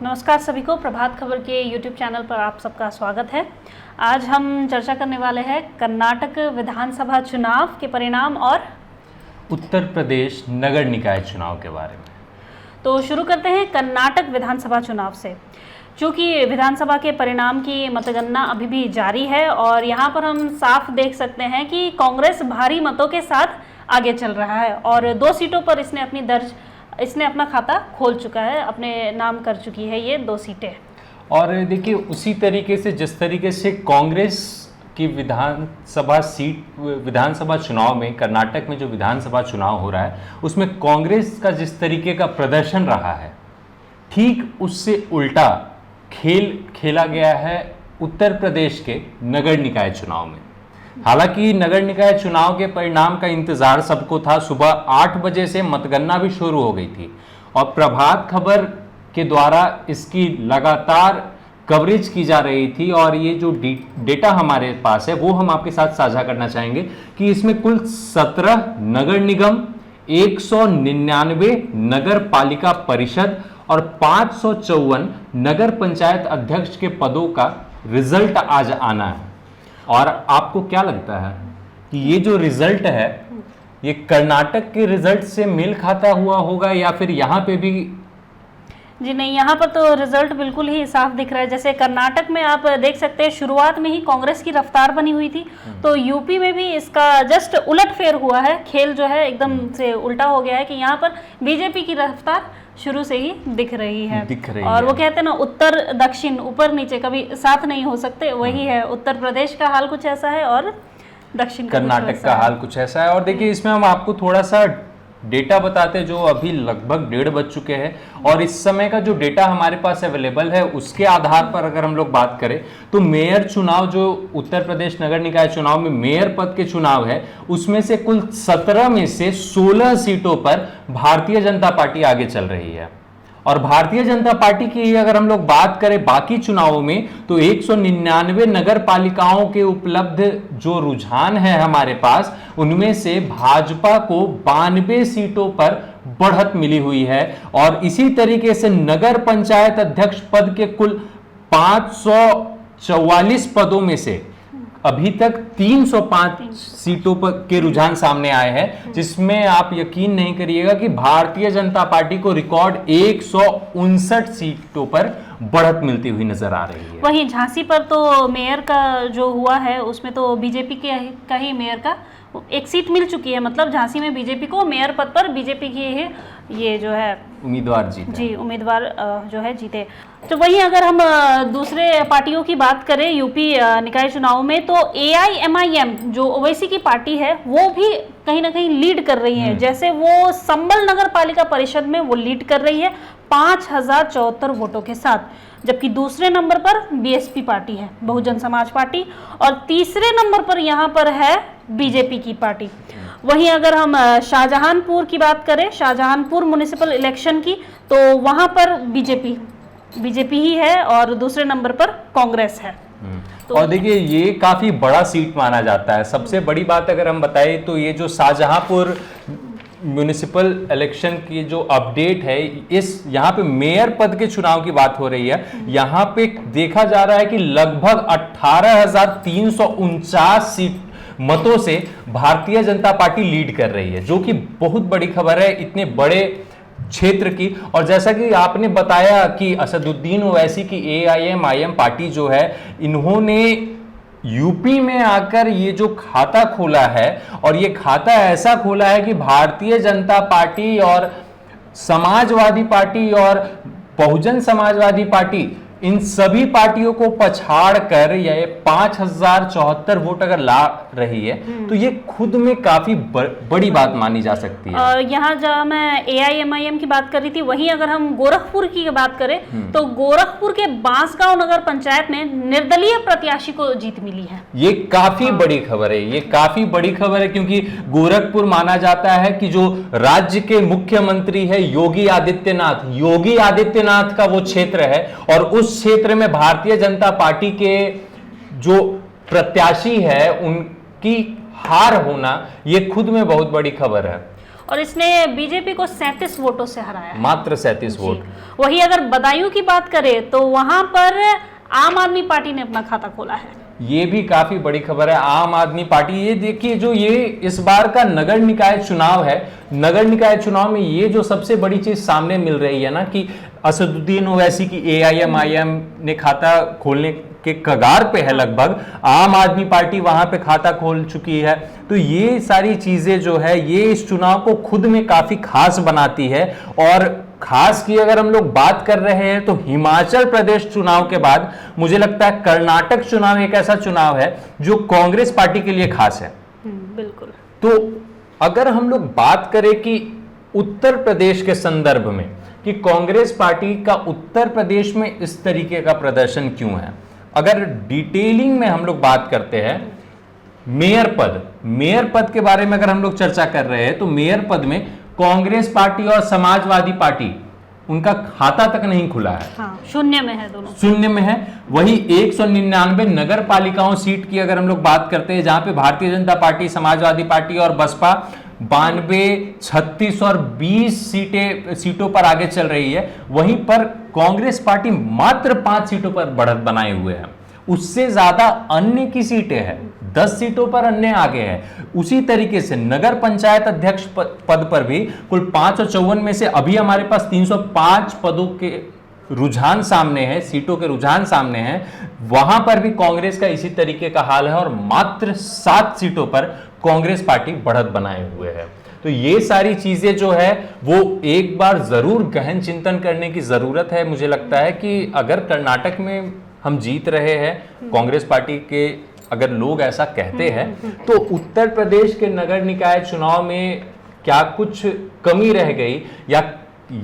नमस्कार सभी को, प्रभात खबर के YouTube चैनल पर आप सबका स्वागत है। आज हम चर्चा करने वाले हैं कर्नाटक विधानसभा चुनाव के परिणाम और उत्तर प्रदेश नगर निकाय चुनाव के बारे में। तो शुरू करते हैं कर्नाटक विधानसभा चुनाव से। चूँकि विधानसभा के परिणाम की मतगणना अभी भी जारी है और यहाँ पर हम साफ देख सकते हैं कि कांग्रेस भारी मतों के साथ आगे चल रहा है और 2 सीटों पर इसने अपना खाता खोल चुका है, अपने नाम कर चुकी है ये 2 सीटें। और देखिए उसी तरीके से जिस तरीके से कांग्रेस की विधानसभा चुनाव में, कर्नाटक में जो विधानसभा चुनाव हो रहा है उसमें कांग्रेस का जिस तरीके का प्रदर्शन रहा है, ठीक उससे उल्टा खेल खेला गया है उत्तर प्रदेश के नगर निकाय चुनाव में। हालांकि नगर निकाय चुनाव के परिणाम का इंतजार सबको था। सुबह 8 बजे से मतगणना भी शुरू हो गई थी और प्रभात खबर के द्वारा इसकी लगातार कवरेज की जा रही थी। और ये जो डेटा हमारे पास है वो हम आपके साथ साझा करना चाहेंगे कि इसमें कुल 17 नगर निगम, 199 नगर पालिका परिषद और 554 नगर पंचायत अध्यक्ष के पदों का रिजल्ट आज आना है। और आपको क्या लगता है कि ये जो रिजल्ट है ये कर्नाटक के रिजल्ट से मेल खाता हुआ होगा या फिर यहाँ पे भी? जी नहीं, यहाँ पर तो रिजल्ट बिल्कुल ही साफ दिख रहा है। जैसे कर्नाटक में आप देख सकते हैं शुरुआत में ही कांग्रेस की रफ्तार बनी हुई थी, तो यूपी में भी इसका जस्ट उलटफेर हुआ है। खेल जो है एकदम से उल्टा हो गया है कि यहाँ पर बीजेपी की रफ्तार शुरू से ही दिख रही है। और वो कहते हैं ना, उत्तर दक्षिण ऊपर नीचे कभी साथ नहीं हो सकते, वही है। उत्तर प्रदेश का हाल कुछ ऐसा है और दक्षिण कर्नाटक का हाल कुछ ऐसा है। और देखिए इसमें हम आपको थोड़ा सा डेटा बताते हैं जो अभी लगभग 1:30 बज चुके हैं और इस समय का जो डेटा हमारे पास अवेलेबल है उसके आधार पर अगर हम लोग बात करें तो मेयर चुनाव, जो उत्तर प्रदेश नगर निकाय चुनाव में मेयर पद के चुनाव है, उसमें से कुल 17 में से 16 सीटों पर भारतीय जनता पार्टी आगे चल रही है। और भारतीय जनता पार्टी की अगर हम लोग बात करें बाकी चुनावों में तो 199 नगर पालिकाओं के उपलब्ध जो रुझान है हमारे पास, उनमें से भाजपा को 92 सीटों पर बढ़त मिली हुई है। और इसी तरीके से नगर पंचायत अध्यक्ष पद के कुल 544 पदों में से अभी तक 305 सीटों पर के रुझान सामने आए हैं, जिसमें आप यकीन नहीं करिएगा कि भारतीय जनता पार्टी को रिकॉर्ड 159 सीटों पर बढ़त मिलती हुई नजर आ रही है। वहीं झांसी पर तो मेयर का जो हुआ है उसमें तो बीजेपी का ही मेयर का 1 सीट मिल चुकी है। मतलब झांसी में बीजेपी को मेयर पद पर बीजेपी की ये जो है उम्मीदवार जीते। जी, उम्मीदवार जो है जीते। तो वहीं अगर हम दूसरे पार्टियों की बात करें यूपी निकाय चुनाव में, तो AIMIM जो ओवैसी की पार्टी है वो भी कहीं ना कहीं लीड कर रही है। जैसे वो संबल नगर पालिका परिषद में वो लीड कर रही है 5074 वोटों के साथ, जबकि दूसरे नंबर पर BSP पार्टी है, बहुजन समाज पार्टी, और तीसरे नंबर पर यहाँ पर है बीजेपी की पार्टी। वहीं अगर हम शाहजहांपुर की बात करें, शाहजहांपुर म्युनिसिपल इलेक्शन की, तो वहां पर बीजेपी ही है और दूसरे नंबर पर कांग्रेस है। तो और देखिए ये काफी बड़ा सीट माना जाता है। सबसे बड़ी बात अगर हम बताएं तो ये जो शाहजहांपुर म्युनिसिपल इलेक्शन की जो अपडेट है, इस यहाँ पे मेयर पद के चुनाव की बात हो रही है। यहाँ पे देखा जा रहा है कि लगभग 18,349 सीट मतों से भारतीय जनता पार्टी लीड कर रही है, जो कि बहुत बड़ी खबर है इतने बड़े क्षेत्र की। और जैसा कि आपने बताया कि असदुद्दीन ओवैसी की AIMIM पार्टी जो है, इन्होंने यूपी में आकर ये जो खाता खोला है, और ये खाता ऐसा खोला है कि भारतीय जनता पार्टी और समाजवादी पार्टी और बहुजन समाजवादी पार्टी, इन सभी पार्टियों को पछाड़ कर ये 5074 वोट अगर ला रही है तो ये खुद में काफी बड़ी बात मानी जा सकती है। और यहाँ जहाँ मैं AIMIM की बात कर रही थी, वहीं अगर हम गोरखपुर की बात करें तो गोरखपुर के बांसगांव नगर पंचायत में निर्दलीय प्रत्याशी को जीत मिली है। ये काफी बड़ी खबर है, ये काफी बड़ी खबर है, क्योंकि गोरखपुर माना जाता है कि जो राज्य के मुख्यमंत्री है योगी आदित्यनाथ का वो क्षेत्र है, और उस क्षेत्र में भारतीय जनता पार्टी के जो प्रत्याशी है उनकी हार होना ये खुद में बहुत बड़ी खबर है। और इसने बीजेपी को 37 वोटों से हराया है। मात्र 37 वोट। वही अगर बदायूं की बात करें तो वहां पर आम आदमी पार्टी ने अपना खाता खोला है। ये भी काफी बड़ी खबर है। आम आदमी पार्टी, ये देखिए जो ये इस बार का नगर निकाय चुनाव है, नगर निकाय चुनाव में ये जो सबसे बड़ी चीज सामने मिल रही है ना कि असदुद्दीन ओवैसी की AIM-IM ने खाता खोलने के कगार पे है, लगभग आम आदमी पार्टी वहां पे खाता खोल चुकी है। तो ये सारी चीजें जो है ये इस चुनाव को खुद में काफी खास बनाती है। और खास की अगर हम लोग बात कर रहे हैं तो हिमाचल प्रदेश चुनाव के बाद मुझे लगता है कर्नाटक चुनाव एक ऐसा चुनाव है जो कांग्रेस पार्टी के लिए खास है। बिल्कुल। तो अगर हम लोग बात करें कि उत्तर प्रदेश के संदर्भ में कि कांग्रेस पार्टी का उत्तर प्रदेश में इस तरीके का प्रदर्शन क्यों है, अगर डिटेलिंग में हम लोग बात करते हैं, मेयर पद के बारे में अगर हम लोग चर्चा कर रहे हैं तो मेयर पद में कांग्रेस पार्टी और समाजवादी पार्टी उनका खाता तक नहीं खुला है। हाँ, शून्य में है, दोनों शून्य में है। वही 199 नगर पालिकाओं सीट की अगर हम लोग बात करते हैं जहां पे भारतीय जनता पार्टी, समाजवादी पार्टी और बसपा 92, 36 और 20 सीटों पर आगे चल रही है, वहीं पर कांग्रेस पार्टी मात्र 5 सीटों पर बढ़त बनाए हुए है। उससे ज्यादा अन्य की सीटें हैं, 10 सीटों पर अन्य आगे है। उसी तरीके से नगर पंचायत अध्यक्ष पद पर भी कुल 554 में से अभी हमारे पास 305 पदों के रुझान सामने है, सीटों के रुझान सामने हैं। वहां पर भी कांग्रेस का इसी तरीके का हाल है और मात्र 7 सीटों पर कांग्रेस पार्टी बढ़त बनाए हुए है। तो ये सारी चीजें जो है वो एक बार जरूर गहन चिंतन करने की जरूरत है। मुझे लगता है कि अगर कर्नाटक में हम जीत रहे हैं कांग्रेस पार्टी के, अगर लोग ऐसा कहते हैं, तो उत्तर प्रदेश के नगर निकाय चुनाव में क्या कुछ कमी रह गई, या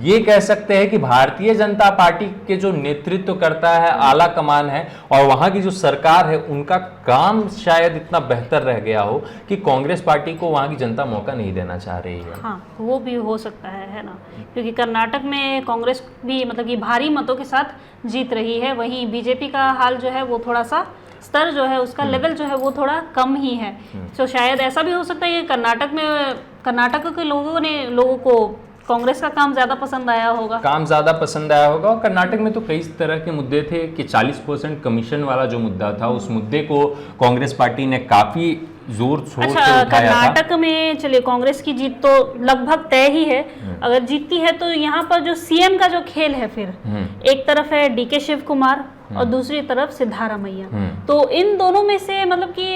ये कह सकते हैं कि भारतीय जनता पार्टी के जो नेतृत्व करता है, आला कमान है और वहां की जो सरकार है, उनका काम शायद इतना बेहतर रह गया हो कि कांग्रेस पार्टी को वहां की जनता मौका नहीं देना चाह रही है। हाँ, वो भी हो सकता है ना, क्योंकि कर्नाटक में कांग्रेस भी मतलब कि भारी मतों के साथ जीत रही है। वहीं बीजेपी का हाल जो है वो थोड़ा सा स्तर जो है उसका लेवल जो है वो थोड़ा कम ही है। तो शायद ऐसा भी हो सकता है कि कर्नाटक के लोगों को कांग्रेस का काम ज्यादा पसंद आया होगा। और कर्नाटक में तो कई तरह के मुद्दे थे कि 40% कमीशन वाला जो मुद्दा था, उस मुद्दे को कांग्रेस पार्टी ने काफी जोर शोर से उठाया था। कर्नाटक में चलिए कांग्रेस की जीत तो लगभग तय ही है। अगर जीतती है तो यहाँ पर जो सीएम का जो खेल है, फिर एक तरफ है DK शिव कुमार और दूसरी तरफ सिद्धारमैया। तो इन दोनों में से मतलब कि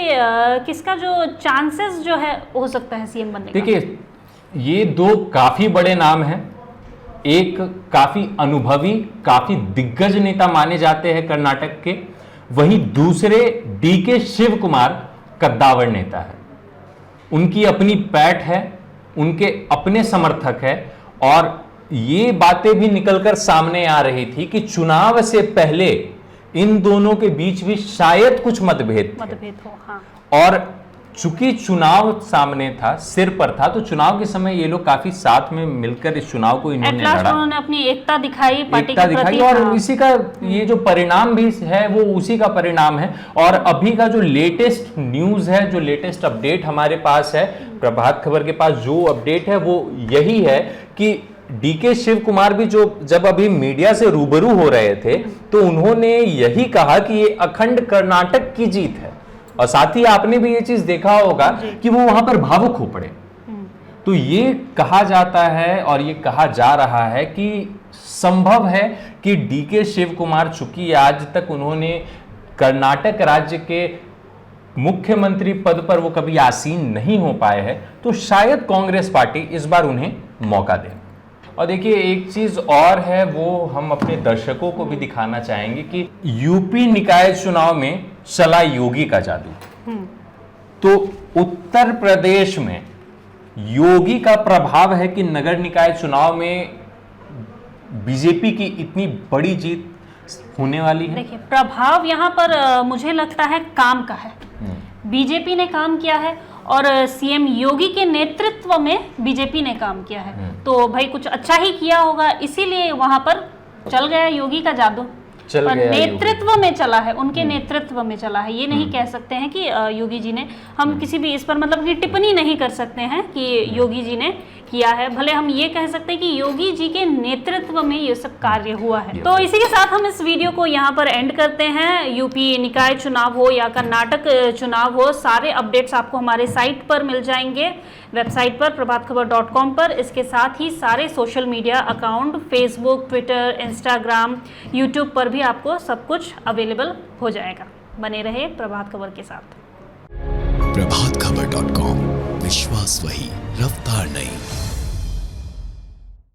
किसका जो चांसेस जो है हो सकता है सीएम बनने का? देखिए, ये दो काफी बड़े नाम हैं। एक काफी अनुभवी, काफी दिग्गज नेता माने जाते हैं कर्नाटक के, वहीं दूसरे DK शिव कुमार कद्दावर नेता है। उनकी अपनी पैठ है, उनके अपने समर्थक है और ये बातें भी निकलकर सामने आ रही थी कि चुनाव से पहले इन दोनों के बीच भी शायद कुछ मतभेद हो। हाँ। और चूंकि चुनाव सामने था, सिर पर था, तो चुनाव के समय ये लोग काफी साथ में मिलकर इस चुनाव को इन्होंने लड़ा। उन्होंने अपनी एकता दिखाई पार्टी के प्रति, और हाँ। इसी का ये जो परिणाम भी है वो उसी का परिणाम है। और अभी का जो लेटेस्ट न्यूज है, जो लेटेस्ट अपडेट हमारे पास है, प्रभात खबर के पास जो अपडेट है वो यही है कि DK शिव कुमार भी जब अभी मीडिया से रूबरू हो रहे थे तो उन्होंने यही कहा कि ये अखंड कर्नाटक की जीत है। और साथ ही आपने भी ये चीज देखा होगा कि वो वहां पर भावुक हो पड़े। तो ये कहा जाता है और ये कहा जा रहा है कि संभव है कि DK शिव कुमार, चूंकि आज तक उन्होंने कर्नाटक राज्य के मुख्यमंत्री पद पर वो कभी आसीन नहीं हो पाए हैं, तो शायद कांग्रेस पार्टी इस बार उन्हें मौका दे। और देखिए, एक चीज और है, वो हम अपने दर्शकों को भी दिखाना चाहेंगे कि यूपी निकाय चुनाव में चला योगी का जादू। तो उत्तर प्रदेश में योगी का प्रभाव है कि नगर निकाय चुनाव में बीजेपी की इतनी बड़ी जीत होने वाली है। देखिए, प्रभाव यहाँ पर मुझे लगता है काम का है। बीजेपी ने काम किया है और सीएम योगी के नेतृत्व में बीजेपी ने काम किया है, तो भाई कुछ अच्छा ही किया होगा, इसीलिए वहां पर चल गया योगी का जादू। चल पर गया योगी। नेतृत्व में चला है, उनके नेतृत्व में चला है। ये नहीं कह सकते हैं कि योगी जी ने, हम किसी भी इस पर मतलब कि टिप्पणी नहीं कर सकते हैं कि योगी जी ने किया है। भले हम ये कह सकते हैं कि योगी जी के नेतृत्व में ये सब कार्य हुआ है। तो इसी के साथ हम इस वीडियो को यहाँ पर एंड करते हैं। यूपी निकाय चुनाव हो या कर्नाटक चुनाव हो, सारे अपडेट्स आपको हमारे साइट पर मिल जाएंगे, वेबसाइट पर प्रभातखबर.com पर। इसके साथ ही सारे social media account, Facebook, Twitter, Instagram, YouTube पर भी आपको सब कुछ अवेलेबल हो जाएगा। बने रहे प्रभात खबर के साथ। प्रभातखबर.com, विश्वास वही, रफ्तार नहीं।